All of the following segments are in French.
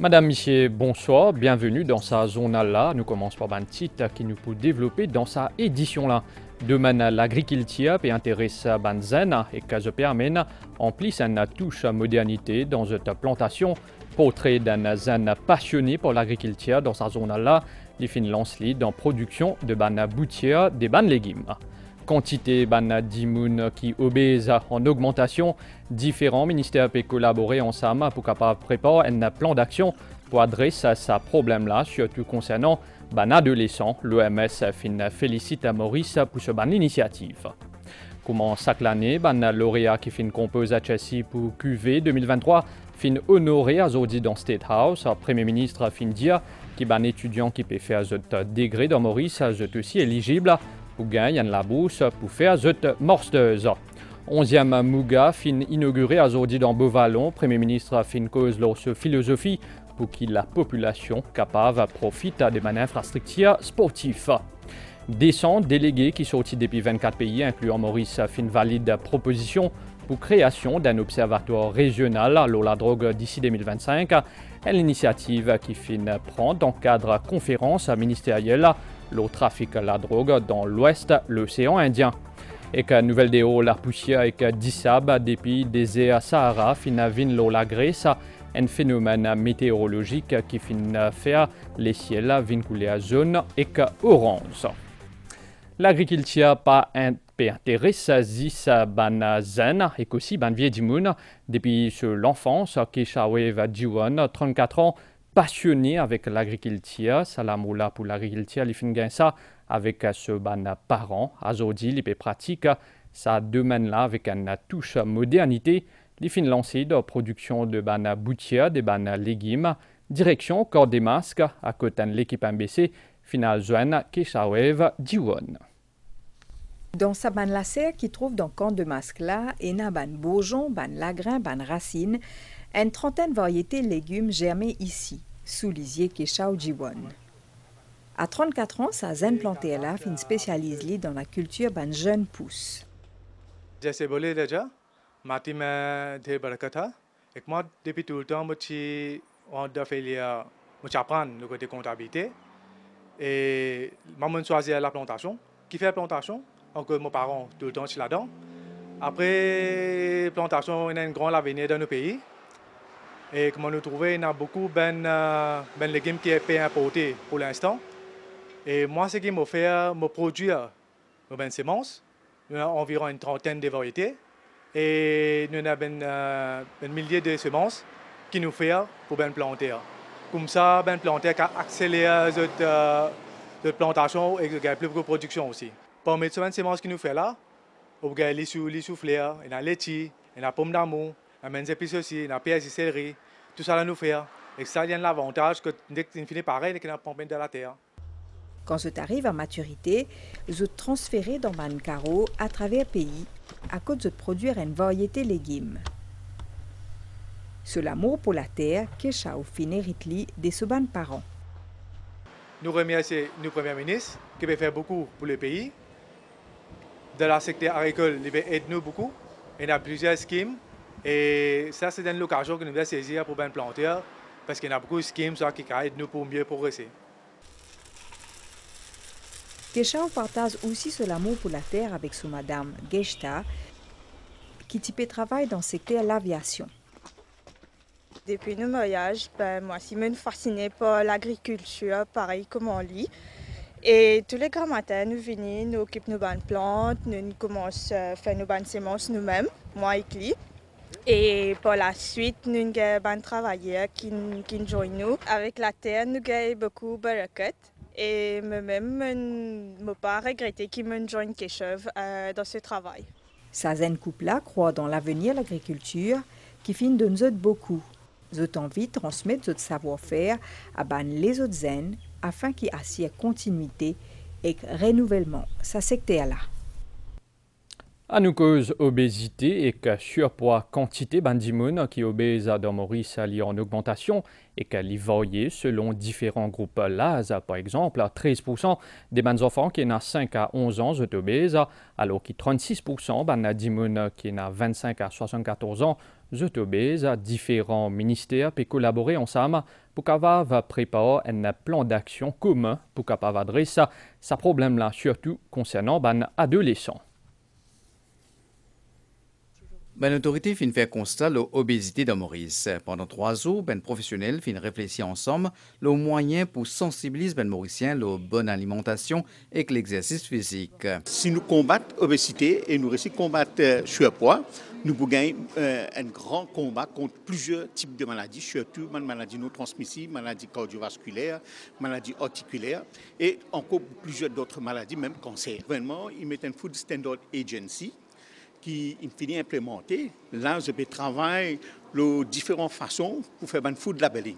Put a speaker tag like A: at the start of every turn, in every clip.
A: Madame, Monsieur, bonsoir, bienvenue dans sa zone-là. Nous commençons par un titre qui nous peut développer dans sa édition-là. Demain, l'agriculture peut intéresser Banzen et que permet en plus une touche modernité dans cette plantation. Portrait d'un zen passionné pour l'agriculture dans sa zone-là, les fin lance dans production de ban boutière des ban légumes. Quantité ban dimoun qui obèse en augmentation, différents ministères peuvent collaborer ensemble pour capable préparer un plan d'action pour adresser ce problème-là, surtout concernant ban adolescents. L'OMS félicite Maurice pour ce ban initiative. Comment chaque année, ban lauréat qui fin compose HSI pour QV 2023 fin honoré à Zodi dans State House. Premier ministre fin dire qui ban étudiant qui peut faire ce degré dans Maurice, est aussi éligible pour gagner la bourse pour faire cette morsteuse. 11e Mouga fin inauguré à Zodi dans Beauvallon. Premier ministre fin cause leur philosophie pour que la population capable profite de manières infrastructures sportives. Des délégués qui sortis depuis 24 pays, incluant Maurice, fin valide proposition pour création d'un observatoire régional à la drogue d'ici 2025. L'initiative qui fin prend dans le cadre conférence ministérielle le trafic de la drogue dans l'ouest de l'océan Indien. Et que nouvelle déo la poussière et que dissab depuis désert Sahara fin vin la Grèce, un phénomène météorologique qui fin faire les ciels vinculés à zone et que orange. L'agriculture pas intéresse ban zen et aussi ban vieux dimoun depuis l'enfance Keshawev Jiwon 34 ans passionné avec l'agriculture, salamoula pour l'agriculture, il finit ça avec ce ban parents, azodi, il pratique ça domaine-là avec une touche modernité, il finit lancé de production de ban boutière, des ban légumes, direction corps des masques à côté de l'équipe MBC, final Joanne Keshawev Jiwon.
B: Dans sa ban laser qui trouve dans le camp de masque là, il y a ban bourgeon, ban lagrin, ban racine, une trentaine de variétés de légumes germés ici, sous lisier Keshao Jiwon. À 34 ans, sa zen planté là, fin spécialise dans la culture ban jeune pousse.
C: जैसे बोले राजा माटी में ढेर बरकत था एक moi depuis tout le temps on a fait moi apprendre le côté comptabilité et maman choisit la plantation qui fait la plantation encore mes parents tout le temps là-dedans après plantation il y a un grand avenir dans nos pays et comme nous trouvons il y a beaucoup de légumes qui sont importés pour l'instant et moi ce qui m'a fait me produire mes semences. Nous avons environ une trentaine de variétés et nous avons un millier de semences qui nous font pour bien planter. Comme ça, bien planter accélère la plantation et plus de production aussi. Parmi les semences qui nous font là, on a les souffleurs, on a les laitiers, on a pomme d'amour, on a les épices aussi, on a pièces de céleri. Tout ça là nous fait. Et ça, il y a l'avantage que dès que finit pareil, qu'on a pompé de la terre.
B: Quand ce arrive à maturité, je transféré dans ban carreau à travers pays à cause de produire une variété de légumes. C'est l'amour pour la terre que Chao Fineritli des Soban parents.
C: Nous remercions nos premiers ministres qui veulent faire beaucoup pour le pays. Dans le secteur agricole, ils veulent aider nous beaucoup. Il y a plusieurs schemes et ça c'est une occasion que nous devons saisir pour bien planter parce qu'il y a beaucoup de schemes qui aident nous pour mieux progresser.
B: Keshao partage aussi son amour pour la terre avec son madame Geshta, qui travaille dans le secteur de l'aviation.
D: Depuis nos mariages, moi, je suis fascinée par l'agriculture, pareil comme on lit. Et tous les grands matins, nous venons, nous occupons nos bonnes plantes, nous commençons à faire nos bonnes semences nous-mêmes, moi et lui. Et par la suite, nous avons des travailleurs qui nous joignent nous. Avec la terre, nous avons beaucoup de barakat. Et moi-même, je n'ai pas regretté qu'ils me joignent quelque chose dans ce travail.
B: Sa zen couple-là croit dans l'avenir de l'agriculture qui finit de nous aider beaucoup. J'ai envie de transmettre notre savoir-faire à les autres zen afin qu'ils assurent continuité et renouvellement sa secteur-là.
A: À nous cause obésité et que surpoids quantité bandimoun qui obèse dans Maurice est en augmentation et qu'elle y varie selon différents groupes l'âge. Par exemple, 13% des enfants qui ont 5 à 11 ans sont obèses, alors que 36% bandimoun qui ont 25 à 74 ans autobés, différents ministères peuvent collaborer ensemble pour capable préparer un plan d'action commun pour capable adresser ce problème-là, surtout concernant les adolescents.
E: L'autorité fin fait constat de l'obésité dans Maurice. Pendant 3 jours, professionnels fin réfléchir ensemble le moyen pour sensibiliser les Mauriciens la bonne alimentation et l'exercice physique.
F: Si nous combattons l'obésité et nous réussissons à combattre le surpoids, nous pouvons gagner un grand combat contre plusieurs types de maladies, surtout maladies non transmissibles, maladies cardiovasculaires, maladies articulaires et encore plusieurs d'autres maladies, même cancer. Vraiment, ils mettent un Food Standard Agency qui finit implémenté. Là, je vais travailler de différentes façons pour faire un food labeling.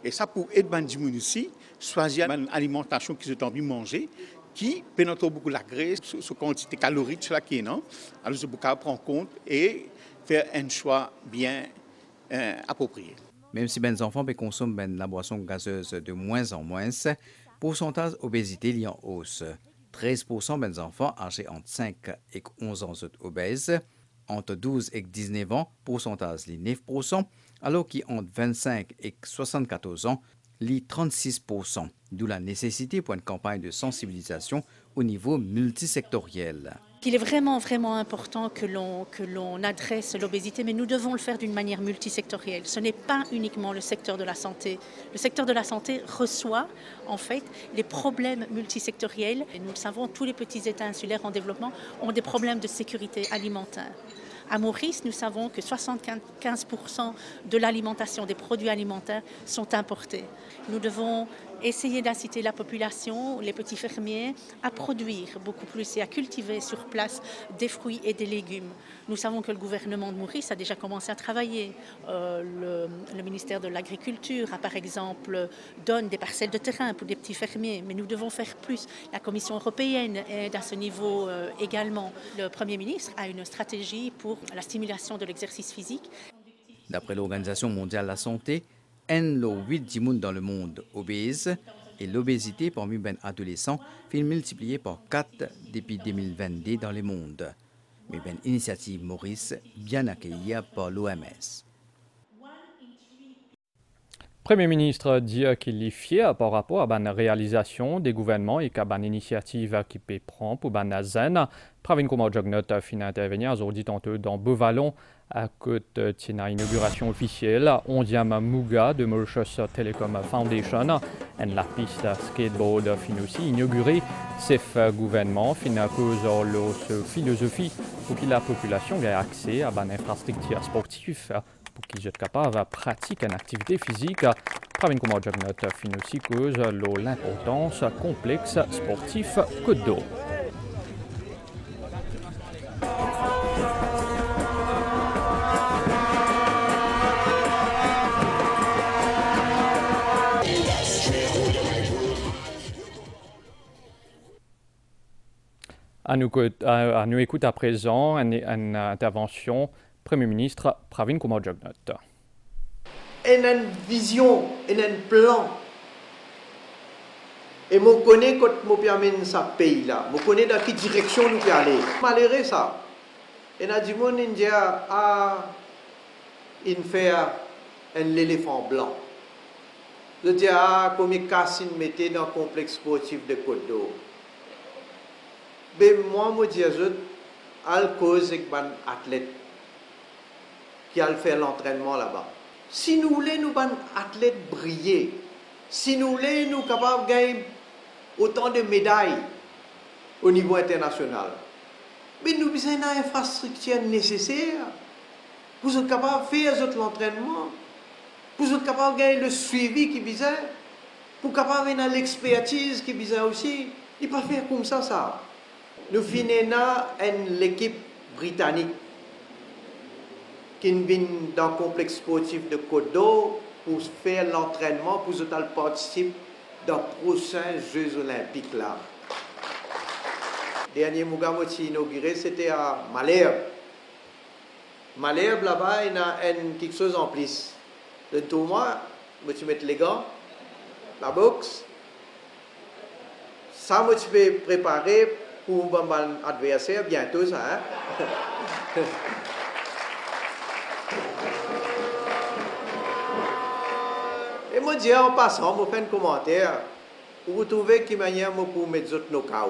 F: Et ça, pour aider les diminuer, choisir une alimentation qu'ils ont envie de manger, qui pénètre beaucoup la graisse, la quantité calorique sur la qui est non. Alors, je peux prendre en compte et faire un choix bien approprié.
E: Même si les enfants consomment la boisson gazeuse de moins en moins, le pourcentage d'obésité est en hausse. 13% des enfants âgés entre 5 et 11 ans sont obèses. Entre 12 et 19 ans, le pourcentage est 9%, alors qu'entre 25 et 74 ans, est 36%. D'où la nécessité pour une campagne de sensibilisation au niveau multisectoriel.
G: Il est vraiment important que l'on adresse l'obésité, mais nous devons le faire d'une manière multisectorielle. Ce n'est pas uniquement le secteur de la santé. Le secteur de la santé reçoit en fait les problèmes multisectoriels. Et nous le savons, tous les petits États insulaires en développement ont des problèmes de sécurité alimentaire. À Maurice, nous savons que 75% de l'alimentation, des produits alimentaires sont importés. Nous devons essayer d'inciter la population, les petits fermiers, à produire beaucoup plus et à cultiver sur place des fruits et des légumes. Nous savons que le gouvernement de Maurice a déjà commencé à travailler. Le ministère de l'Agriculture a par exemple donne des parcelles de terrain pour des petits fermiers, mais nous devons faire plus. La Commission européenne aide à ce niveau également. Le Premier ministre a une stratégie pour la stimulation de l'exercice physique.
E: D'après l'Organisation mondiale de la santé, 8 personnes dans le monde obèses et l'obésité parmi les adolescents fait multiplier par 4 depuis 2022 dans le monde. Mais une initiative Maurice bien accueillie par l'OMS.
A: Premier ministre dit qu'il est fier par rapport à la réalisation des gouvernements et qu'à l'initiative qui peut prendre pour la zen. Pravin Kumar Jagnot finit intervenir aujourd'hui tantôt dans Beauvallon à côté de l'inauguration officielle 11e Muga de Mauritius Telecom Foundation. Et la piste skateboard fin aussi inaugurée. Ce gouvernement fin à cause de la philosophie pour que la population ait accès à une infrastructure sportive pour qu'ils soient capables de pratiquer une activité physique. Pravin Kumar Jagnot fin aussi cause de l'importance complexe sportif Côte d'Eau. À nous écoute à présent une intervention Premier ministre Pravin Kumar Jagnot.
H: Il y a une vision, il y a un plan. Et je connais quand je permets ce pays-là. Je connais dans quelle direction nous pouvons aller. Malgré ça, il y a des gens qui disent faire un éléphant blanc. Je dis comme Cassine mettait dans le complexe sportif de Côte d'Or. Mais moi, je dis à cause avec un athlète qui a fait l'entraînement là-bas. Si nous voulons nous athlètes briller, si nous voulons nous capables de gagner autant de médailles au niveau international, mais nous avons besoin d'une infrastructure nécessaire pour être capables de faire l'entraînement, pour être capables de gagner le suivi qui besoin, pour être capables de l'expertise qui besoin aussi. Il ne peut pas faire comme ça. Nous finissons l'équipe britannique qui vient dans le complexe sportif de Côte d'Or pour faire l'entraînement, pour participer dans les prochains Jeux Olympiques. Le dernier Mugamoti inauguré, c'était à Malherbe. Malherbe, là-bas, il y a quelque chose en plus. Le tournoi, tu mets les gants, la boxe. Ça, tu peux préparer pour mon adversaire bientôt, ça. Hein? moi dis en passant, je fais un commentaire pour vous trouver qui manière pour mettre nos cas.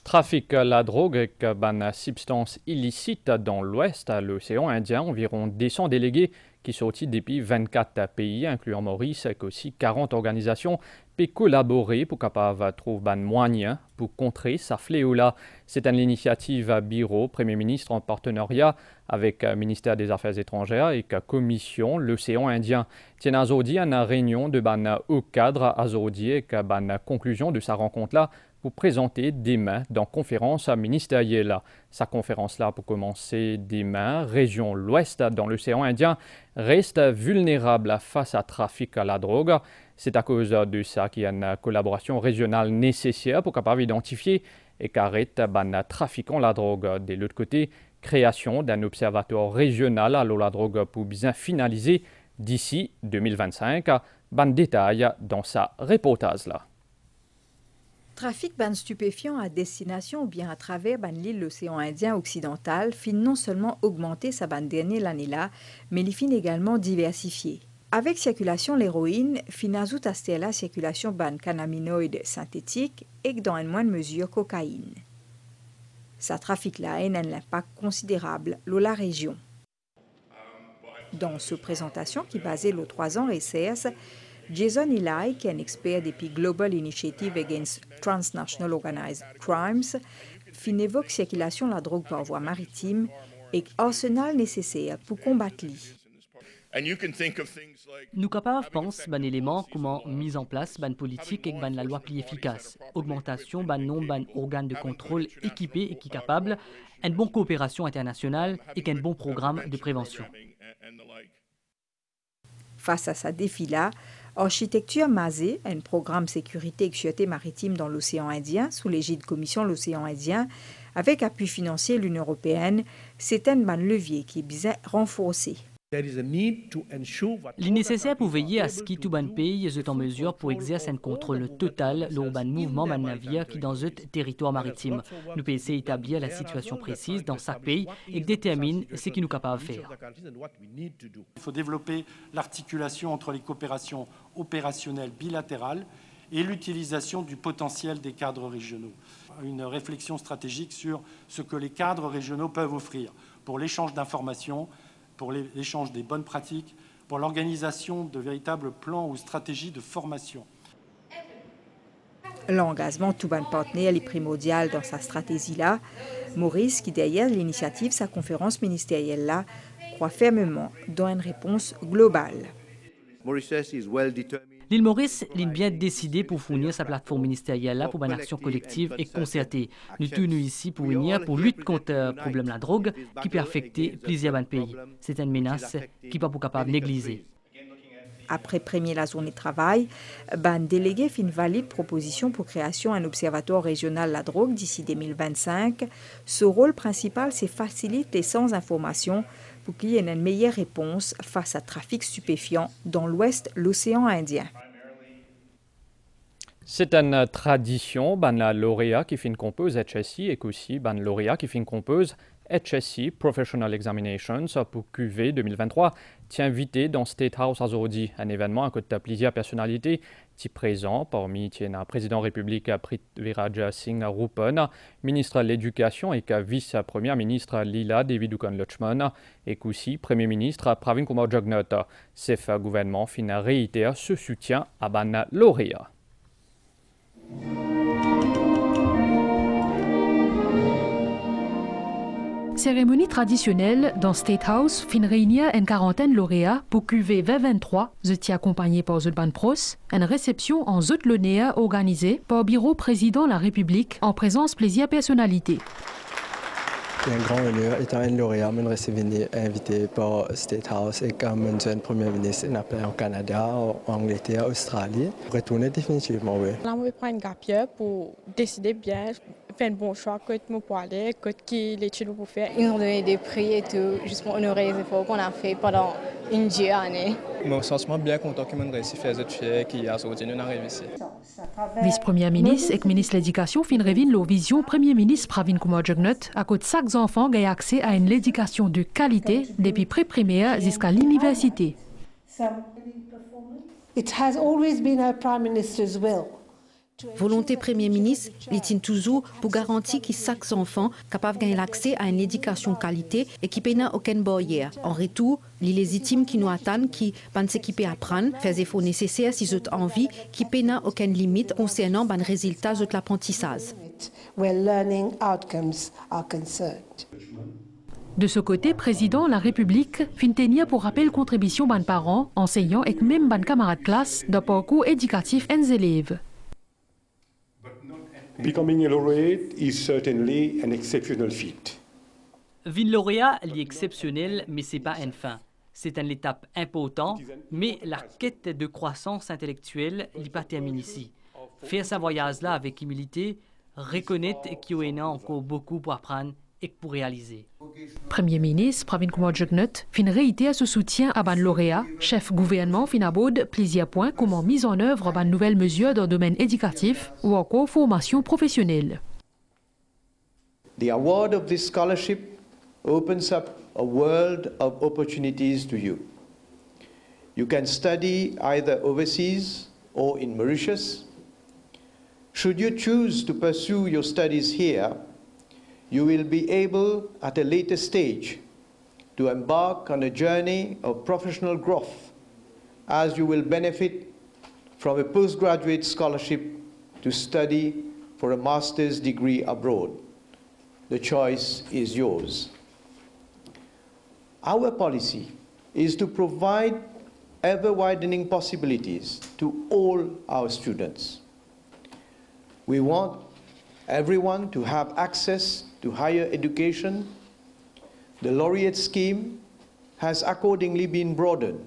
A: Trafic la drogue avec une substance illicite dans l'ouest, à l'océan Indien, environ 200 délégués qui sortent depuis 24 pays, incluant Maurice, et aussi 40 organisations, peuvent collaborer pour capable trouver un moyen pour contrer ce fléau-là. C'est une initiative à bureau, Premier ministre en partenariat avec le ministère des Affaires étrangères et la Commission l'océan Indien. Tiens, aujourd'hui, une réunion de haut cadre aujourd'hui avec une conclusion de sa rencontre-là pour présenter demain dans conférence ministérielle. Sa conférence-là, pour commencer demain, région l'Ouest dans l'océan Indien reste vulnérable face à trafic à la drogue. C'est à cause de ça qu'il y a une collaboration régionale nécessaire pour capable identifier et qu'arrête les trafiquants la drogue. De l'autre côté, création d'un observatoire régional à la drogue pour bien finaliser d'ici 2025. Ban détail dans sa reportage-là.
B: Trafic ban stupéfiants à destination ou bien à travers l'île l'océan Indien occidental fin non seulement augmenter sa ban dernière l'année-là, mais il fin également diversifier. Avec circulation l'héroïne, fin ajoute à la circulation ban cannabinoïdes synthétiques et dans une moindre mesure cocaïne. Sa trafic-là a un impact considérable dans la région. Dans cette présentation qui basée le 3 ans RCS, Jason Eli, qui est un expert depuis Global Initiative Against Transnational Organized Crimes, fin évoque circulation de la drogue par voie maritime et arsenal nécessaire pour combattre l'y.
I: Nous capables pensent ban élément comment mise en place ban politique et ban la loi plus efficace, augmentation ban nombre ban organes de contrôle équipés et qui capables, une bonne coopération internationale et qu'un bon programme de prévention.
B: Face à ce défi-là, Architecture Mazé, un programme sécurité et sûreté maritime dans l'océan Indien, sous l'égide Commission l'océan Indien, avec appui financier de l'Union européenne, c'est un levier qui est bien renforcé.
I: Il est nécessaire pour veiller à ce que tout ban pays est en mesure pour exercer un contrôle total l'urban mouvement ban navire qui dans ce territoire maritime. Nous pouvons essayer d'établir la situation précise dans chaque pays et détermine ce qu'il nous capable de faire.
J: Il faut développer l'articulation entre les coopérations opérationnelles bilatérales et l'utilisation du potentiel des cadres régionaux. Une réflexion stratégique sur ce que les cadres régionaux peuvent offrir pour l'échange d'informations, pour l'échange des bonnes pratiques, pour l'organisation de véritables plans ou stratégies de formation.
B: L'engagement de tout ban partenaire est primordial dans sa stratégie-là. Maurice, qui derrière l'initiative sa conférence ministérielle-là, croit fermement dans une réponse globale.
I: L'île Maurice est bien décidée pour fournir sa plateforme ministérielle pour une action collective et concertée. Nous tenons ici pour venir pour lutter contre le problème de la drogue qui peut affecter plusieurs pays. C'est une menace qui n'est pas capable de négliger.
B: Après premier la journée de travail, ban délégué fait une valide proposition pour création d'un observatoire régional de la drogue d'ici 2025. Ce rôle principal, c'est faciliter les sans-information pour qu'il y ait une meilleure réponse face à trafic stupéfiant dans l'ouest de l'océan Indien.
A: C'est une tradition, la lauréat qui fait une compose HSI et aussi la lauréat qui fait une compose HSI Professional Examinations pour QV 2023 tient invité dans State House aujourd'hui, un événement à côté de plusieurs personnalités qui présents, parmi le président République Prithviraj Singh Rupan, ministre de l'Éducation et vice-première ministre Lila Devidukun Lutchman et aussi Premier ministre Pravin Kumar Jugnauth. Ce gouvernement fin réitère ce soutien à ban lauréat.
K: Cérémonie traditionnelle dans State House fin réunir une quarantaine lauréats pour QV 2023, je accompagné par Zutban Pros, une réception en Zutlonéa organisée par Bureau Président de la République en présence plusieurs personnalités.
L: C'est un grand honneur étant un lauréat, je suis invité par State House et comme je suis Premier ministre au Canada, en Angleterre, en Australie. Retourner définitivement, oui.
M: Là, je vais prendre un gap pour décider bien, faire un bon choix, que je peux aller, que qui l'étude pour faire.
N: Ils nous ont donné des prix et tout, juste pour honorer les efforts qu'on a fait pendant
L: Je me sens bien content que mon récit fait cette fière qui a sorti nous arrive ici.
K: Vice-premier ministre et ministre de l'Éducation fin revine la vision Premier ministre Pravin Kumar Jugnauth à côté chaque enfant gagne accès à une éducation de qualité depuis pré-primaire jusqu'à l'université.
N: It has always been our Prime Minister's will.
O: Volonté Premier ministre, il toujours pour garantir que chaque enfant capable de gagner l'accès à une éducation qualité et qui n'a aucune barrière. En retour, les légitimes qui nous attendent, qui vont s'équiper à apprendre, faire les efforts nécessaires si ils ont envie, qui n'a aucune limite concernant les résultats de l'apprentissage.
N: Where learning outcomes are concerned.
K: De ce côté, président de la République fin tenir pour rappel contribution des parents, enseignants et même des camarades de classe d'un parcours éducatif des élèves.
P: Becoming a laureate is certainly an exceptional feat.
I: Vin lauréat est exceptionnel, mais ce n'est pas une fin. C'est une étape importante, mais la quête de croissance intellectuelle n'est pas terminée ici. Faire ce voyage-là avec humilité, reconnaître qu'il y a encore beaucoup pour apprendre et pour réaliser.
K: Premier ministre Pravin Kumar Jugnauth fin réitère ce soutien à ban lauréat, chef gouvernement fin aborde plusieurs points comment mise en œuvre ban nouvelles mesures dans le domaine éducatif ou encore formation professionnelle.
H: The award of this scholarship opens up a world of opportunities to you. You can study either overseas or in Mauritius. Should you choose to pursue your studies here, you will be able, at a later stage, to embark on a journey of professional growth, as you will benefit from a postgraduate scholarship to study for a master's degree abroad. The choice is yours. Our policy is to provide ever-widening possibilities to all our students. We want everyone to have access to higher education. The laureate scheme has accordingly been broadened.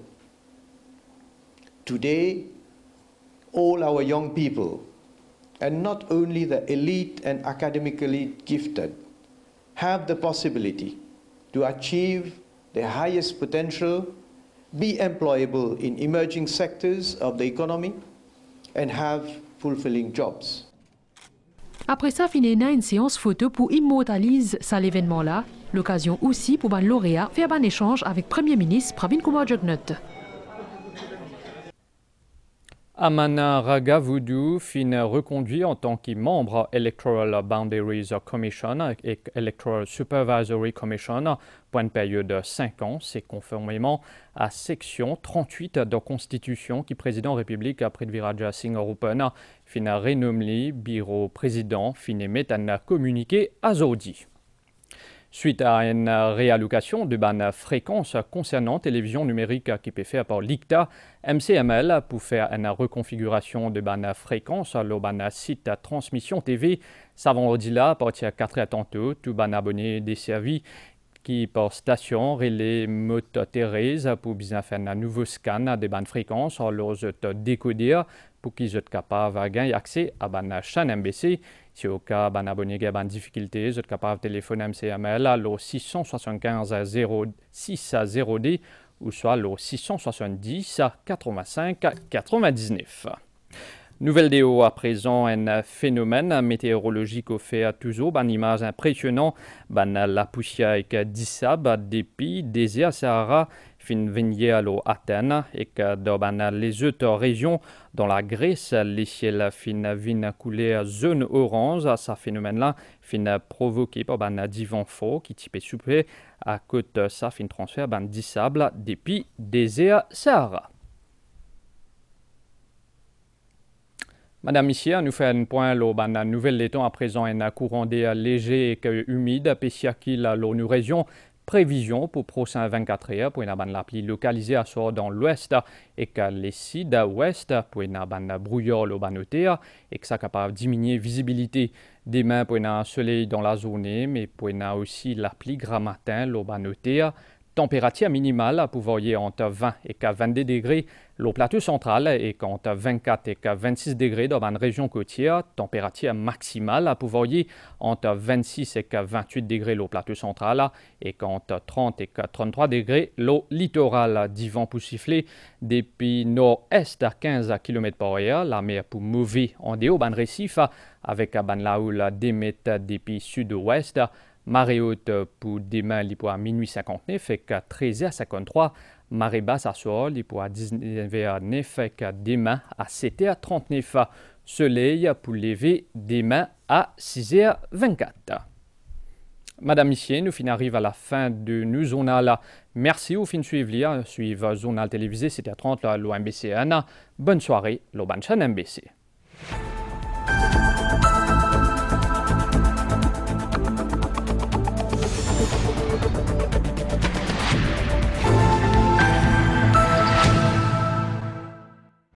H: Today, all our young people, and not only the elite and academically gifted, have the possibility to achieve their highest potential, be employable in emerging sectors of the economy, and have fulfilling jobs.
K: Après ça, finena une séance photo pour immortaliser ça l'événement-là, l'occasion aussi pour ban lauréat faire un échange avec Premier ministre Pravin Kumar Jugnauth.
A: Amana Raghuvoodoo fin reconduit en tant que membre Electoral Boundaries Commission et Electoral Supervisory Commission pour une période de 5 ans. C'est conformément à section 38 de la Constitution qui président République après Viraja Singh Rupan fin renommé bureau président fin émet un communiqué à Zodi. Suite à une réallocation de ban fréquence concernant télévision numérique qui peut faire par l'ICTA, MCML pour faire une reconfiguration de ban fréquence le ban site transmission TV, ça vendredi là à partir de 4 h tantôt, tout ban abonné desservi qui par station relais Moto Thérèse pour bien faire un nouveau scan des bandes fréquences alors décoder pour qu'ils soient capables de gagner accès à ban chaîne MBC. Si au cas ban abonné qui a ban difficulté, vous êtes capable de téléphoner MCML à l'eau 675 060D ou soit l'eau 670 85 99. Nouvelle déo à présent, un phénomène météorologique au fait à toujours, une image impressionnante, la poussière et dissab depuis désert Sahara fin venir à Athènes et que dans les autres régions dans la Grèce, les ciels fin vin couler zone orange, ce phénomène-là fin provoqué par un divan fort qui type souper à côté ça fin transfert dissable depuis désert Sahara. Madame Missier, nous faisons un point sur la nouvelle étant à présent un courant d'air léger et humide, qui la nous région prévision pour prochain 24 heures pour une pluie localisée à sort dans l'ouest et que les sud-ouest pour une brouillard au terre et que ça capable de diminuer visibilité demain pour un soleil dans la journée mais pour une aussi la pluie grand matin au terre Température minimale pour varier entre 20 et 22 degrés le plateau central et entre 24 et 26 degrés dans une région côtière. Température maximale pour varier entre 26 et 28 degrés le plateau central et entre 30 et 33 degrés le littoral. Du vent pour siffler depuis nord-est à 15 km/h. La mer pour mauvais en déo ban récif avec ban la houle des mètres depuis sud-ouest. Marée haute pour demain, pour à minuit 59 et 13h53. Marée basse à soir, pour à 19h09 et demain à 7h39. Soleil pour lever demain à 6h24. Madame, Monsieur, nous fin arrive à la fin de nos journal. Merci au fin de suivre. Suivre journal télévisé, c'était à 30 l'OMBCN. Bonne soirée, l'Oban Chan MBC.